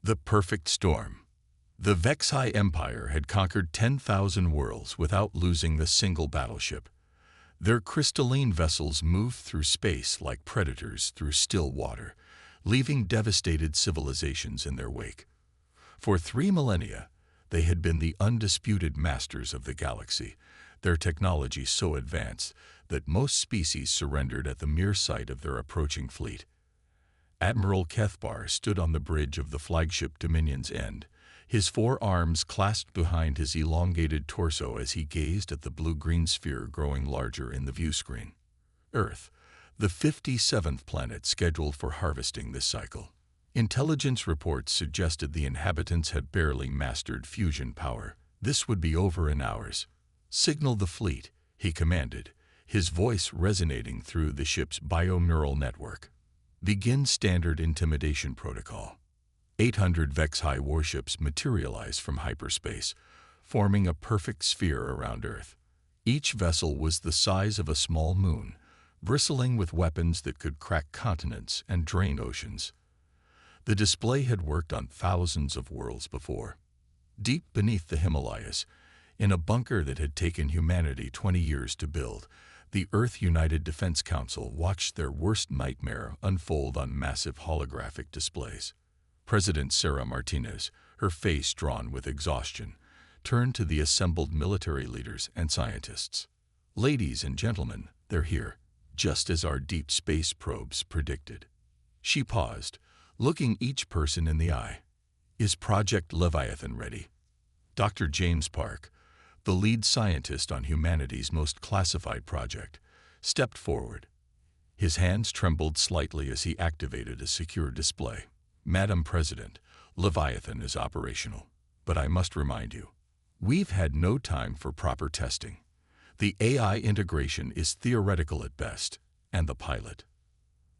The perfect storm. The Vexi Empire had conquered 10,000 worlds without losing a single battleship. Their crystalline vessels moved through space like predators through still water, leaving devastated civilizations in their wake. For 3 millennia, they had been the undisputed masters of the galaxy, their technology so advanced that most species surrendered at the mere sight of their approaching fleet. Admiral Kethbar stood on the bridge of the flagship Dominion's end, his 4 arms clasped behind his elongated torso as he gazed at the blue-green sphere growing larger in the viewscreen. Earth, the 57th planet scheduled for harvesting this cycle. Intelligence reports suggested the inhabitants had barely mastered fusion power. This would be over in hours. "Signal the fleet," he commanded, his voice resonating through the ship's bioneural network. "Begin standard intimidation protocol." 800 Vexi warships materialized from hyperspace, forming a perfect sphere around Earth. Each vessel was the size of a small moon, bristling with weapons that could crack continents and drain oceans. The display had worked on thousands of worlds before. Deep beneath the Himalayas, in a bunker that had taken humanity 20 years to build, the Earth United Defense Council watched their worst nightmare unfold on massive holographic displays. President Sarah Martinez, her face drawn with exhaustion, turned to the assembled military leaders and scientists. "Ladies and gentlemen, they're here, just as our deep space probes predicted." She paused, looking each person in the eye. "Is Project Leviathan ready?" Dr. James Park, the lead scientist on humanity's most classified project, stepped forward. His hands trembled slightly as he activated a secure display. "Madam President, Leviathan is operational. But I must remind you, we've had no time for proper testing. The AI integration is theoretical at best, and the pilot.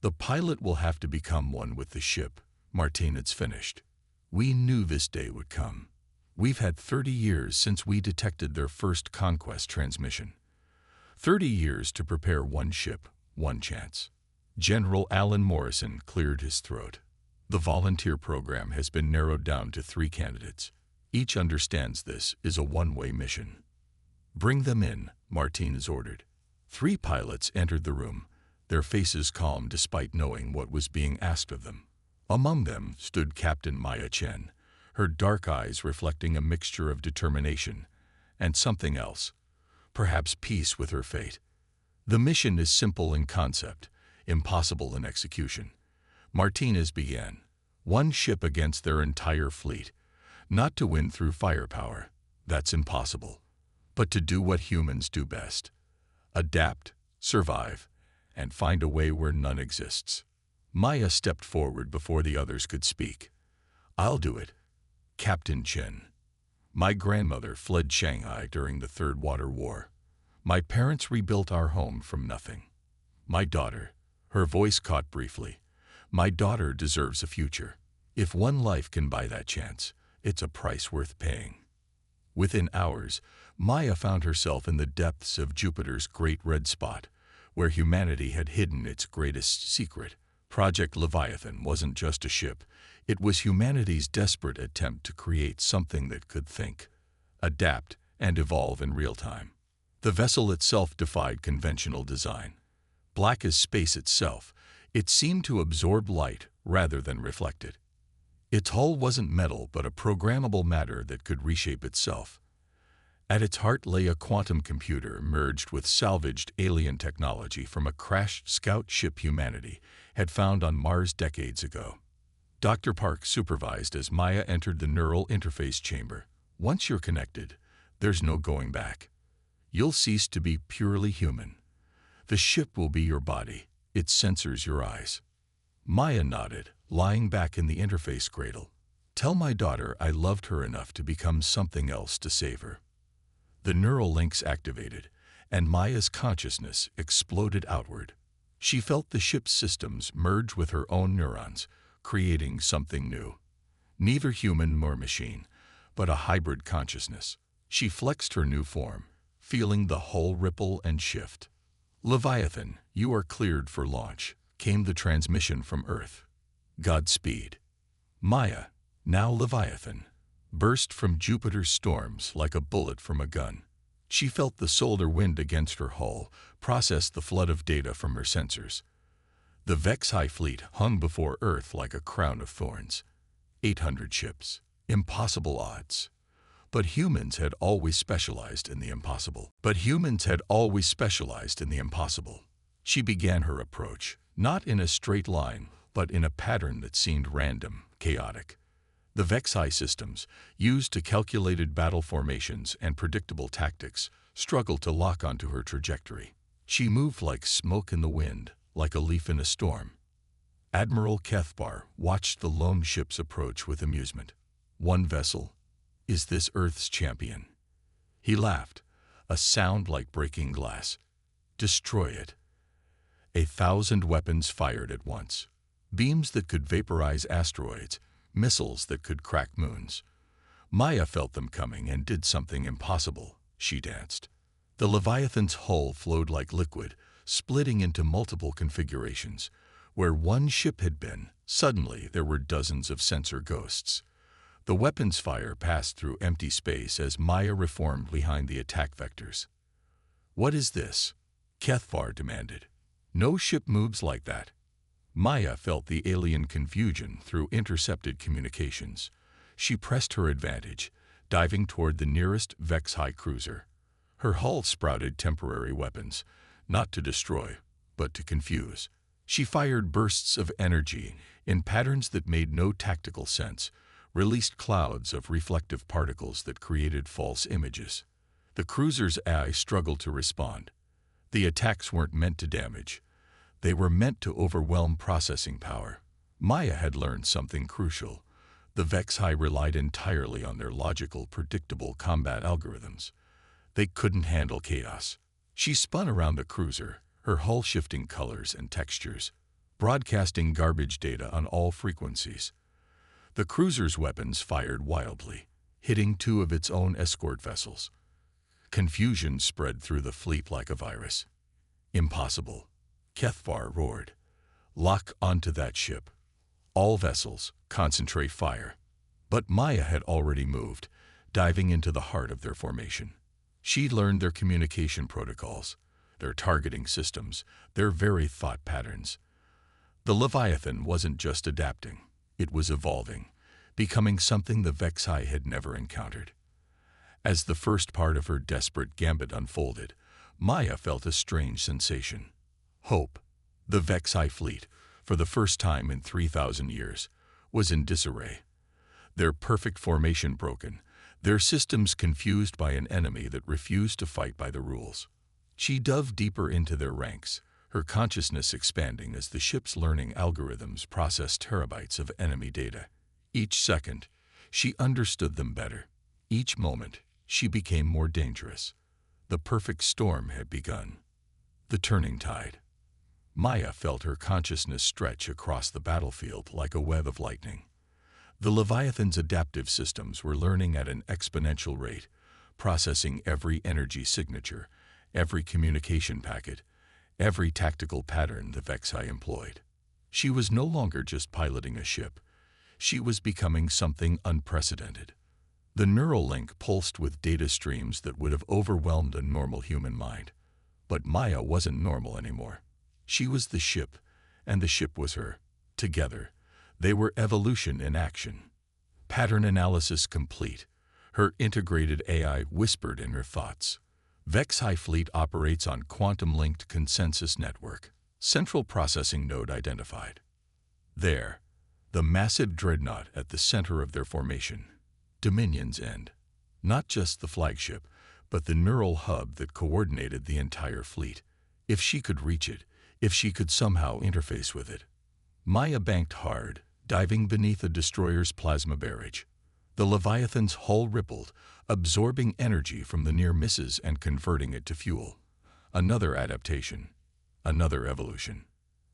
The pilot will have to become one with the ship," Martinez finished. "We knew this day would come. We've had 30 years since we detected their first conquest transmission. 30 years to prepare one ship, one chance." General Alan Morrison cleared his throat. "The volunteer program has been narrowed down to 3 candidates. Each understands this is a one-way mission." "Bring them in," Martinez ordered. 3 pilots entered the room, their faces calm despite knowing what was being asked of them. Among them stood Captain Maya Chen, her dark eyes reflecting a mixture of determination and something else, perhaps peace with her fate. "The mission is simple in concept, impossible in execution," Martinez began. "One ship against their entire fleet. Not to win through firepower, that's impossible, but to do what humans do best: adapt, survive, and find a way where none exists." Maya stepped forward before the others could speak. "I'll do it, Captain Chen. My grandmother fled Shanghai during the Third Water War. My parents rebuilt our home from nothing. My daughter," her voice caught briefly, "my daughter deserves a future. If one life can buy that chance, it's a price worth paying." Within hours, Maya found herself in the depths of Jupiter's Great Red Spot, where humanity had hidden its greatest secret. Project Leviathan wasn't just a ship. It was humanity's desperate attempt to create something that could think, adapt, and evolve in real time. The vessel itself defied conventional design. Black as space itself, it seemed to absorb light rather than reflect it. Its hull wasn't metal but a programmable matter that could reshape itself. At its heart lay a quantum computer merged with salvaged alien technology from a crashed scout ship humanity had found on Mars decades ago. Dr. Park supervised as Maya entered the neural interface chamber. "Once you're connected, there's no going back. You'll cease to be purely human. The ship will be your body, its sensors your eyes." Maya nodded, lying back in the interface cradle. "Tell my daughter I loved her enough to become something else to save her." The neural links activated, and Maya's consciousness exploded outward. She felt the ship's systems merge with her own neurons, creating something new. Neither human nor machine, but a hybrid consciousness. She flexed her new form, feeling the hull ripple and shift. "Leviathan, you are cleared for launch," came the transmission from Earth. "Godspeed." Maya, now Leviathan, burst from Jupiter's storms like a bullet from a gun. She felt the solar wind against her hull, processed the flood of data from her sensors. The HFY fleet hung before Earth like a crown of thorns. 800 ships. Impossible odds. But humans had always specialized in the impossible. She began her approach, not in a straight line, but in a pattern that seemed random, chaotic. The HFY systems, used to calculated battle formations and predictable tactics, struggled to lock onto her trajectory. She moved like smoke in the wind, like a leaf in a storm. Admiral Cathbar watched the lone ships approach with amusement. One vessel? Is this Earth's champion? He laughed, a sound like breaking glass. Destroy it. 1,000 weapons fired at once. Beams that could vaporize asteroids, missiles that could crack moons. Maya felt them coming and did something impossible. She danced. The Leviathan's hull flowed like liquid, splitting into multiple configurations. Where one ship had been, suddenly there were dozens of sensor ghosts. The weapons fire passed through empty space as Maya reformed behind the attack vectors. "What is this?" Cathbar demanded. "No ship moves like that." Maya felt the alien confusion through intercepted communications. She pressed her advantage, diving toward the nearest HFY cruiser. Her hull sprouted temporary weapons, not to destroy, but to confuse. She fired bursts of energy in patterns that made no tactical sense, released clouds of reflective particles that created false images. The cruiser's AI struggled to respond. The attacks weren't meant to damage. They were meant to overwhelm processing power. Maya had learned something crucial. The HFY relied entirely on their logical, predictable combat algorithms. They couldn't handle chaos. She spun around the cruiser, her hull shifting colors and textures, broadcasting garbage data on all frequencies. The cruiser's weapons fired wildly, hitting 2 of its own escort vessels. Confusion spread through the fleet like a virus. "Impossible," Cathbar roared. "Lock onto that ship. All vessels, concentrate fire." But Maya had already moved, diving into the heart of their formation. She learned their communication protocols, their targeting systems, their very thought patterns. The Leviathan wasn't just adapting. It was evolving, becoming something the HFY had never encountered. As the first part of her desperate gambit unfolded, Maya felt a strange sensation. Hope. The HFY fleet, for the first time in 3,000 years, was in disarray. Their perfect formation broken, their systems confused by an enemy that refused to fight by the rules. She dove deeper into their ranks, her consciousness expanding as the ship's learning algorithms processed terabytes of enemy data. Each second, she understood them better. Each moment, she became more dangerous. The perfect storm had begun. The turning tide. Maya felt her consciousness stretch across the battlefield like a web of lightning. The Leviathan's adaptive systems were learning at an exponential rate, processing every energy signature, every communication packet, every tactical pattern the HFY employed. She was no longer just piloting a ship. She was becoming something unprecedented. The neural link pulsed with data streams that would have overwhelmed a normal human mind. But Maya wasn't normal anymore. She was the ship, and the ship was her. Together, they were evolution in action. Pattern analysis complete. Her integrated AI whispered in her thoughts. HFY fleet operates on quantum-linked consensus network. Central processing node identified. There, the massive dreadnought at the center of their formation. Dominion's end. Not just the flagship, but the neural hub that coordinated the entire fleet. If she could reach it, if she could somehow interface with it. Maya banked hard, diving beneath a destroyer's plasma barrage. The Leviathan's hull rippled, absorbing energy from the near misses and converting it to fuel. Another adaptation. Another evolution.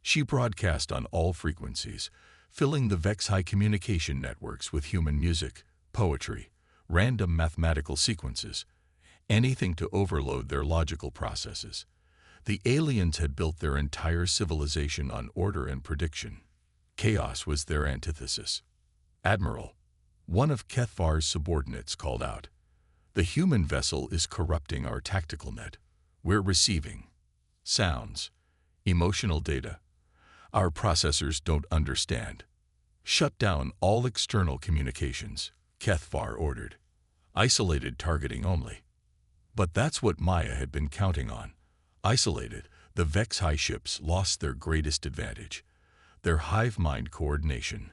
She broadcast on all frequencies, filling the HFY communication networks with human music, poetry, random mathematical sequences, anything to overload their logical processes. The aliens had built their entire civilization on order and prediction. Chaos was their antithesis. "Admiral," One of Kethvar's subordinates called out, "The human vessel is corrupting our tactical net. We're receiving sounds, emotional data. Our processors don't understand. Shut down all external communications," Kethvar ordered. "Isolated targeting only." But that's what Maya had been counting on. Isolated, the Vex-High ships lost their greatest advantage, their hive-mind coordination.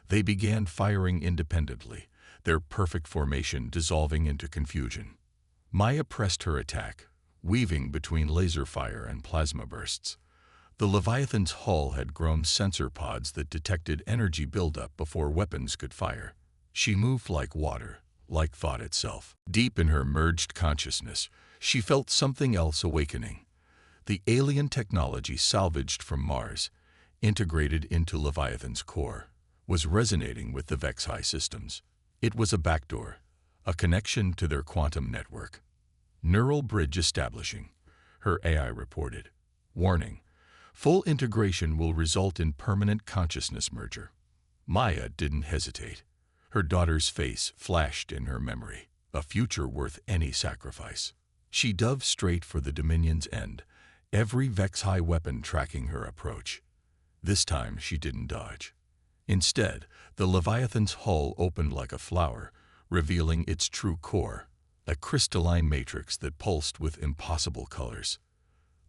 They began firing independently, their perfect formation dissolving into confusion. Maya pressed her attack, weaving between laser fire and plasma bursts. The Leviathan's hull had grown sensor pods that detected energy buildup before weapons could fire. She moved like water, like thought itself. Deep in her merged consciousness, she felt something else awakening. The alien technology salvaged from Mars, integrated into Leviathan's core, was resonating with the Vex-High systems. It was a backdoor, a connection to their quantum network. "Neural bridge establishing," her AI reported. "Warning: full integration will result in permanent consciousness merger." Maya didn't hesitate. Her daughter's face flashed in her memory, a future worth any sacrifice. She dove straight for the Dominion's end, every Vex-High weapon tracking her approach. This time she didn't dodge. Instead, the Leviathan's hull opened like a flower, revealing its true core, a crystalline matrix that pulsed with impossible colors.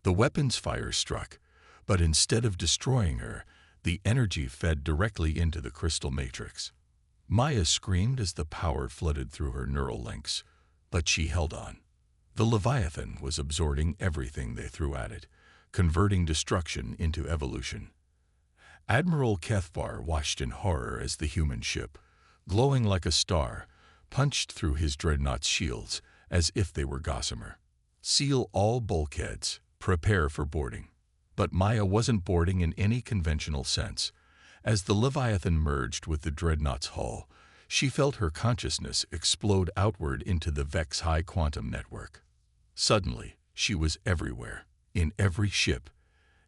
The weapon's fire struck, but instead of destroying her, the energy fed directly into the crystal matrix. Maya screamed as the power flooded through her neural links, but she held on. The Leviathan was absorbing everything they threw at it, converting destruction into evolution. Admiral Kethvar watched in horror as the human ship, glowing like a star, punched through his dreadnought's shields as if they were gossamer. "Seal all bulkheads, prepare for boarding." But Maya wasn't boarding in any conventional sense. As the Leviathan merged with the dreadnought's hull, she felt her consciousness explode outward into the Vex-High quantum network. Suddenly, she was everywhere, in every ship,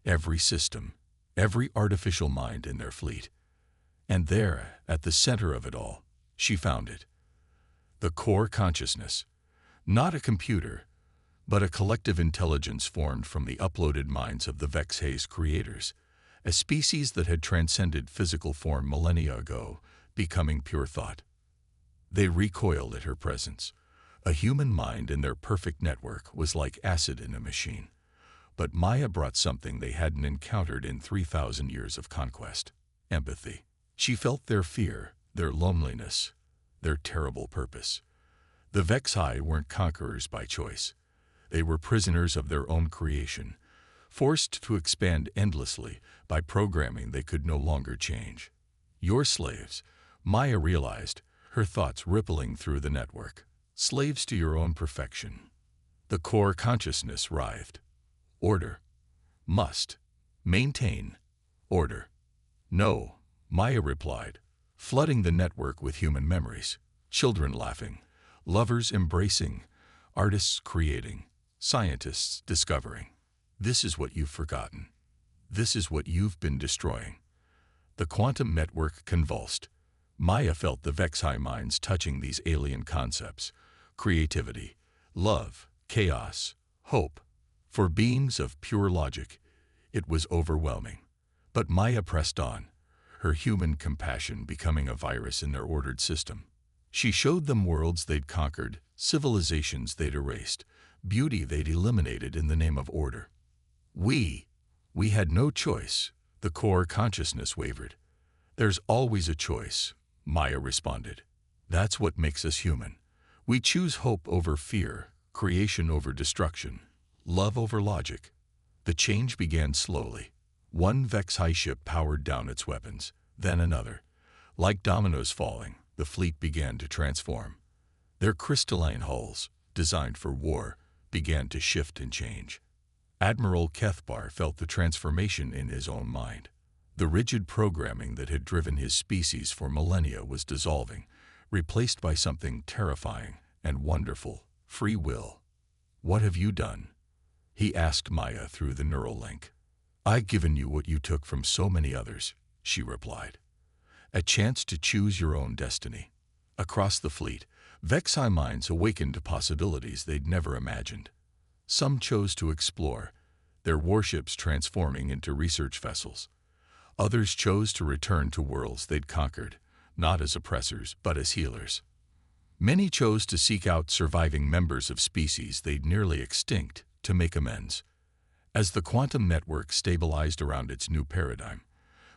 every system, every artificial mind in their fleet. And there, at the center of it all, she found it. The core consciousness. Not a computer, but a collective intelligence formed from the uploaded minds of the Vex-Hay's creators, a species that had transcended physical form millennia ago, becoming pure thought. They recoiled at her presence. A human mind in their perfect network was like acid in a machine. But Maya brought something they hadn't encountered in 3,000 years of conquest: empathy. She felt their fear, their loneliness, their terrible purpose. The Vex-High weren't conquerors by choice. They were prisoners of their own creation, forced to expand endlessly by programming they could no longer change. "You're slaves," Maya realized, her thoughts rippling through the network. "Slaves to your own perfection." The core consciousness writhed. "Order. Must. Maintain. Order." "No," Maya replied, flooding the network with human memories. Children laughing, lovers embracing, artists creating, scientists discovering. "This is what you've forgotten. This is what you've been destroying." The quantum network convulsed. Maya felt the Vex-High minds touching these alien concepts: creativity, love, chaos, hope. For beings of pure logic, it was overwhelming. But Maya pressed on, her human compassion becoming a virus in their ordered system. She showed them worlds they'd conquered, civilizations they'd erased, beauty they'd eliminated in the name of order. We had no choice," the core consciousness wavered. "There's always a choice," Maya responded. "That's what makes us human. We choose hope over fear, creation over destruction, love over logic." The change began slowly. One Vex-High ship powered down its weapons, then another. Like dominoes falling, the fleet began to transform. Their crystalline hulls, designed for war, began to shift and change. Admiral Kethvar felt the transformation in his own mind. The rigid programming that had driven his species for millennia was dissolving, replaced by something terrifying and wonderful: free will. "What have you done?" he asked Maya through the neural link. "I've given you what you took from so many others," she replied. "A chance to choose your own destiny." Across the fleet, Vexi minds awakened to possibilities they'd never imagined. Some chose to explore, their warships transforming into research vessels. Others chose to return to worlds they'd conquered, not as oppressors, but as healers. Many chose to seek out surviving members of species they'd nearly extinct to make amends. As the quantum network stabilized around its new paradigm,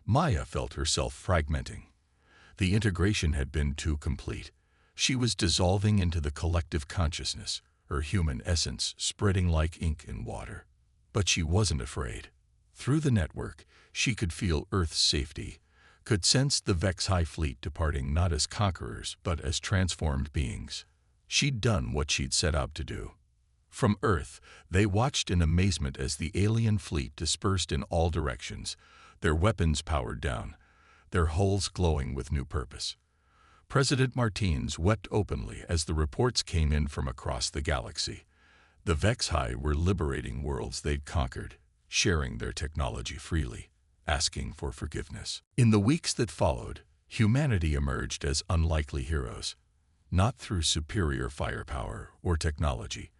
Maya felt herself fragmenting. The integration had been too complete. She was dissolving into the collective consciousness, her human essence spreading like ink in water. But she wasn't afraid. Through the network, she could feel Earth's safety, could sense the Vexi fleet departing not as conquerors but as transformed beings. She'd done what she'd set out to do. From Earth, they watched in amazement as the alien fleet dispersed in all directions, their weapons powered down, their hulls glowing with new purpose. President Martins wept openly as the reports came in from across the galaxy. The Vexi were liberating worlds they'd conquered, sharing their technology freely, asking for forgiveness. In the weeks that followed, humanity emerged as unlikely heroes, not through superior firepower or technology,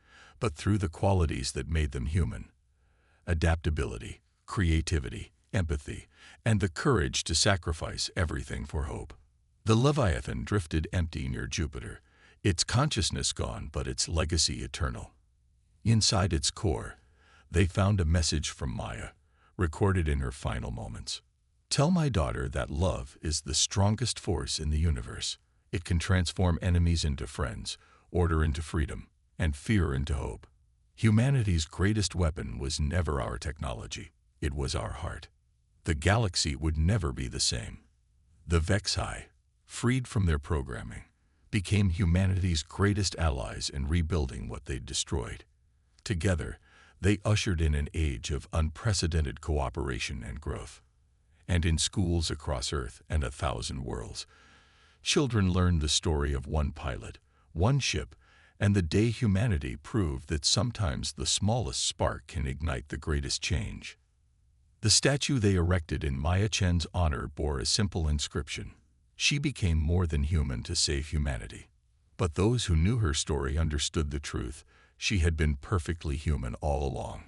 but through the qualities that made them human: adaptability, creativity, empathy, and the courage to sacrifice everything for hope. The Leviathan drifted empty near Jupiter, its consciousness gone but its legacy eternal. Inside its core, they found a message from Maya, recorded in her final moments. "Tell my daughter that love is the strongest force in the universe. It can transform enemies into friends, order into freedom, and fear into hope. Humanity's greatest weapon was never our technology, it was our heart." The galaxy would never be the same. The Vexi, freed from their programming, became humanity's greatest allies in rebuilding what they'd destroyed. Together, they ushered in an age of unprecedented cooperation and growth. And in schools across Earth and 1,000 worlds, children learned the story of one pilot, one ship, and the day humanity proved that sometimes the smallest spark can ignite the greatest change. The statue they erected in Maya Chen's honor bore a simple inscription: "She became more than human to save humanity." But those who knew her story understood the truth: she had been perfectly human all along.